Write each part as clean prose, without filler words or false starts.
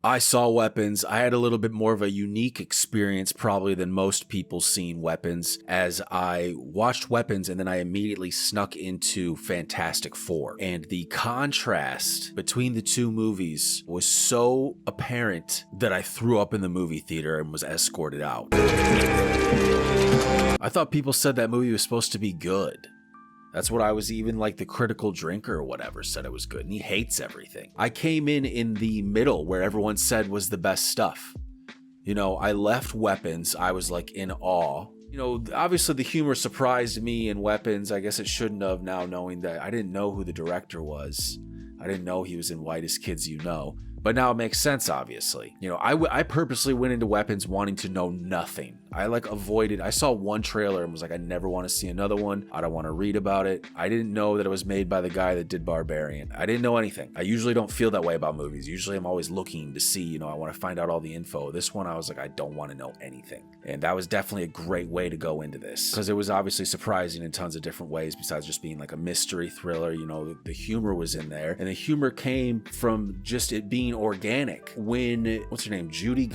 I saw Weapons. I had a little bit more of a unique experience probably than most people seeing Weapons, as I watched Weapons and then I immediately snuck into Fantastic Four. And the contrast between the two movies was so apparent that I threw up in the movie theater and was escorted out. I thought people said that movie was supposed to be good. That's what I was, even like the critical drinker or whatever said it was good, and he hates everything. I came in the middle where everyone said was the best stuff. You know, I left Weapons, I was like in awe. You know, obviously the humor surprised me in Weapons. I guess it shouldn't have, now knowing that I didn't know who the director was. I didn't know he was in Whitest Kids U Know. But now it makes sense, obviously. You know, I purposely went into Weapons wanting to know nothing. I avoided, I saw one trailer and was like, I never want to see another one. I don't want to read about it. I didn't know that it was made by the guy that did Barbarian. I didn't know anything. I usually don't feel that way about movies. Usually I'm always looking to see, you know, I want to find out all the info. This one, I was like, I don't want to know anything. And that was definitely a great way to go into this, because it was obviously surprising in tons of different ways besides just being like a mystery thriller. You know, the humor was in there, and the humor came from just it being organic. When, what's her name? Julia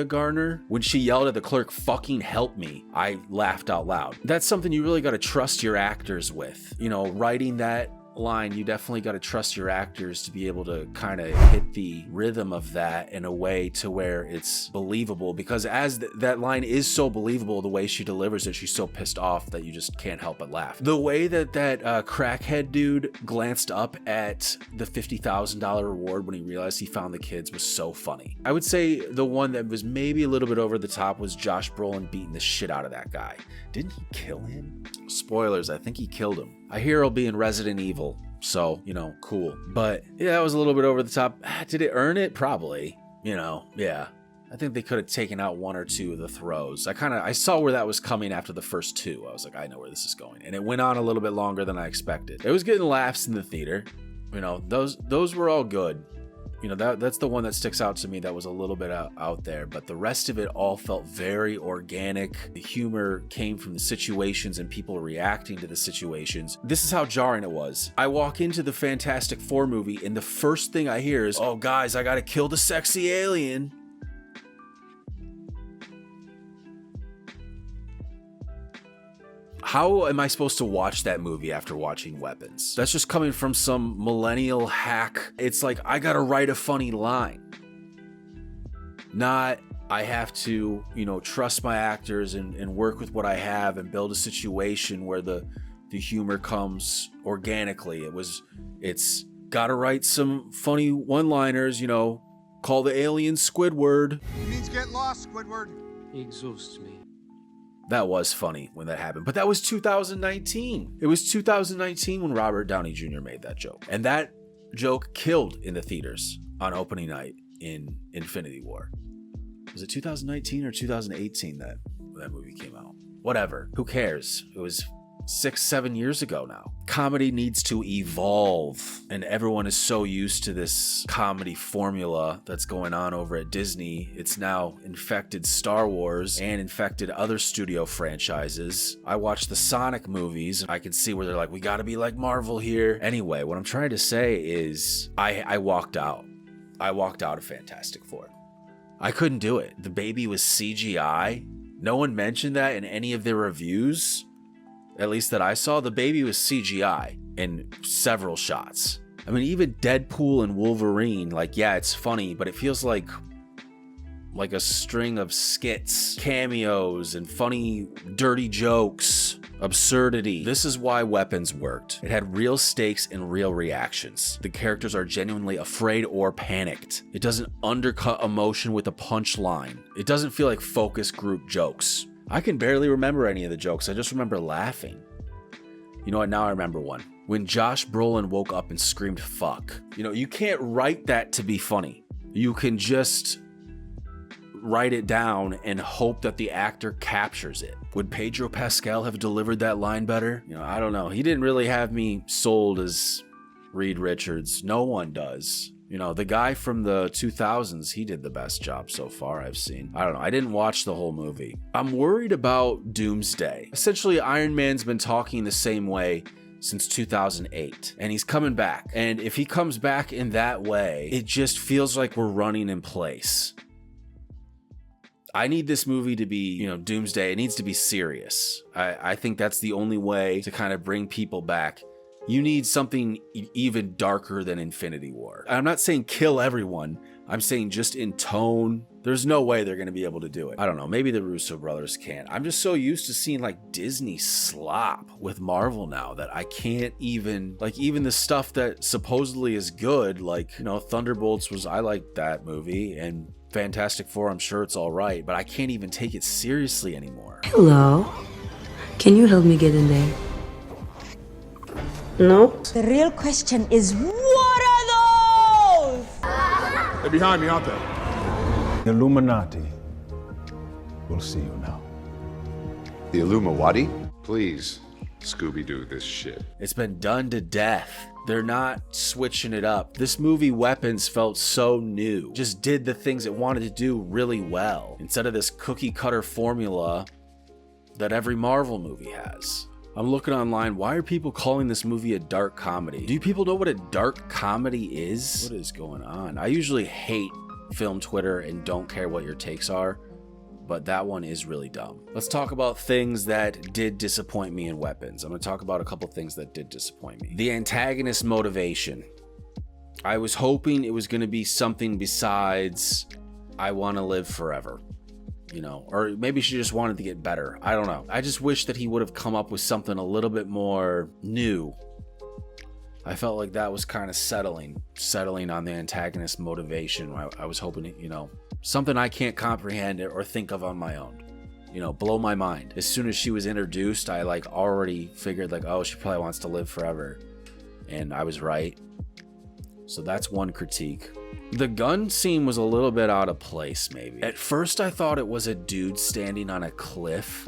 Garner, when she yelled at the clerk, "Fucking help me," I laughed out loud. That's something you really got to trust your actors with. You know, writing that line, you definitely got to trust your actors to be able to kind of hit the rhythm of that in a way to where it's believable, because as that line is so believable, the way she delivers it, she's so pissed off that you just can't help but laugh. The way that crackhead dude glanced up at the $50,000 reward when he realized he found the kids was so funny. I would say the one that was maybe a little bit over the top was Josh Brolin beating the shit out of that guy. Didn't he kill him? Spoilers, I think he killed him. I hear he'll be in Resident Evil, so, you know, cool. But yeah, that was a little bit over the top. Did it earn it? Probably. You know, yeah. I think they could have taken out one or two of the throws. I saw where that was coming after the first two. I was like, I know where this is going. And it went on a little bit longer than I expected. It was getting laughs in the theater. You know, those were all good. You know, that's the one that sticks out to me that was a little bit out there, but the rest of it all felt very organic. The humor came from the situations and people reacting to the situations. This is how jarring it was. I walk into the Fantastic Four movie and the first thing I hear is, "Oh guys, I gotta kill the sexy alien." How am I supposed to watch that movie after watching Weapons? That's just coming from some millennial hack. It's like, I gotta write a funny line. Not, I have to, you know, trust my actors and work with what I have and build a situation where the humor comes organically. It's gotta write some funny one-liners, you know, call the alien Squidward. He means get lost, Squidward. He exhausts me. That was funny when that happened, but that was 2019. It was 2019 when Robert Downey Jr. made that joke. And that joke killed in the theaters on opening night in Infinity War. Was it 2019 or 2018 that movie came out? Whatever. Who cares? It was 6-7 years ago now. Comedy needs to evolve, and everyone is so used to this comedy formula that's going on over at Disney. It's now infected Star Wars and infected other studio franchises. I watched the Sonic movies, and I can see where they're like, we gotta be like Marvel here. Anyway, what I'm trying to say is I walked out. I walked out of Fantastic Four. I couldn't do it. The baby was CGI. No one mentioned that in any of their reviews. At least that I saw. The baby was CGI in several shots. I mean, even Deadpool and Wolverine, like, yeah, it's funny, but it feels like a string of skits, cameos, and funny, dirty jokes, absurdity. This is why Weapons worked. It had real stakes and real reactions. The characters are genuinely afraid or panicked. It doesn't undercut emotion with a punchline. It doesn't feel like focus group jokes. I can barely remember any of the jokes. I just remember laughing. You know what? Now I remember one. When Josh Brolin woke up and screamed, "Fuck." You know, you can't write that to be funny. You can just write it down and hope that the actor captures it. Would Pedro Pascal have delivered that line better? You know, I don't know. He didn't really have me sold as Reed Richards. No one does. You know, the guy from the 2000s, he did the best job so far I've seen. I don't know. I didn't watch the whole movie. I'm worried about Doomsday. Essentially, Iron Man's been talking the same way since 2008, and he's coming back. And if he comes back in that way, it just feels like we're running in place. I need this movie to be, doomsday. It needs to be serious. I think that's the only way to kind of bring people back. You need something even darker than Infinity War. I'm not saying kill everyone. I'm saying just in tone. There's no way they're going to be able to do it. I don't know. Maybe the Russo brothers can. I'm just so used to seeing like Disney slop with Marvel now that I can't even, even the stuff that supposedly is good, Thunderbolts I like that movie, and Fantastic Four, I'm sure it's all right, but I can't even take it seriously anymore. Hello. Can you help me get in there? No? The real question is, what are those? They're behind me, aren't they? The Illuminati will see you now. The Illumawati? Please, Scooby-Doo this shit. It's been done to death. They're not switching it up. This movie Weapons felt so new. Just did the things it wanted to do really well, instead of this cookie cutter formula that every Marvel movie has. I'm looking online. Why are people calling this movie a dark comedy? Do people know what a dark comedy is? What is going on? I usually hate film Twitter and don't care what your takes are, but that one is really dumb. Let's talk about things that did disappoint me in Weapons. I'm going to talk about a couple things that did disappoint me. The antagonist motivation. I was hoping it was going to be something besides I want to live forever. Or maybe she just wanted to get better. I don't know. I just wish that he would have come up with something a little bit more new. I felt like that was kind of settling on the antagonist motivation. I was hoping, something I can't comprehend or think of on my own. Blow my mind. As soon as she was introduced, I already figured oh, she probably wants to live forever. And I was right. So that's one critique. The gun scene was a little bit out of place, maybe. At first, I thought it was a dude standing on a cliff,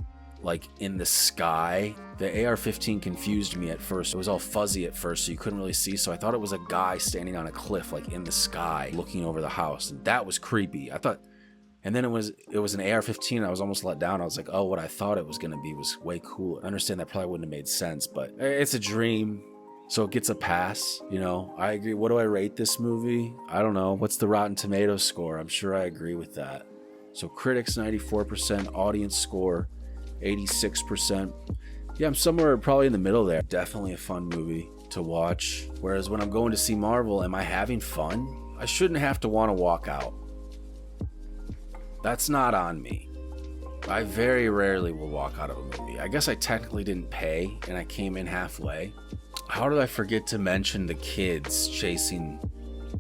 in the sky. The AR-15 confused me at first. It was all fuzzy at first, so you couldn't really see. So I thought it was a guy standing on a cliff, in the sky, looking over the house. And that was creepy. And then it was an AR-15. I was almost let down. I was like, oh, what I thought it was going to be was way cooler. I understand that probably wouldn't have made sense, but it's a dream. So it gets a pass, I agree. What do I rate this movie? I don't know. What's the Rotten Tomatoes score? I'm sure I agree with that. So critics 94%, audience score 86%. Yeah, I'm somewhere probably in the middle there. Definitely a fun movie to watch. Whereas when I'm going to see Marvel, am I having fun? I shouldn't have to want to walk out. That's not on me. I very rarely will walk out of a movie. I guess I technically didn't pay and I came in halfway. How did I forget to mention the kids chasing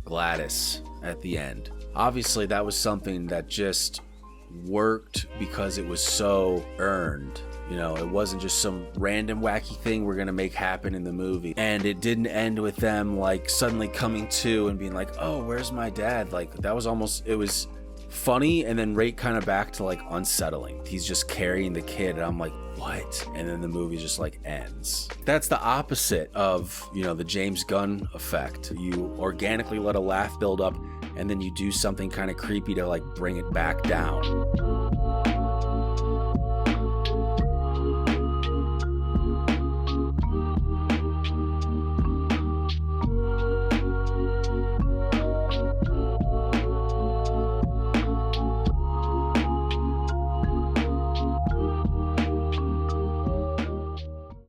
Gladys at the end? Obviously, that was something that just worked because it was so earned. It wasn't just some random wacky thing we're going to make happen in the movie. And it didn't end with them suddenly coming to and being oh, where's my dad? That was almost, it was funny and then right kind of back to unsettling. He's just carrying the kid and I'm what? And then the movie just ends. That's the opposite of, the James Gunn effect. You organically let a laugh build up and then you do something kind of creepy to bring it back down.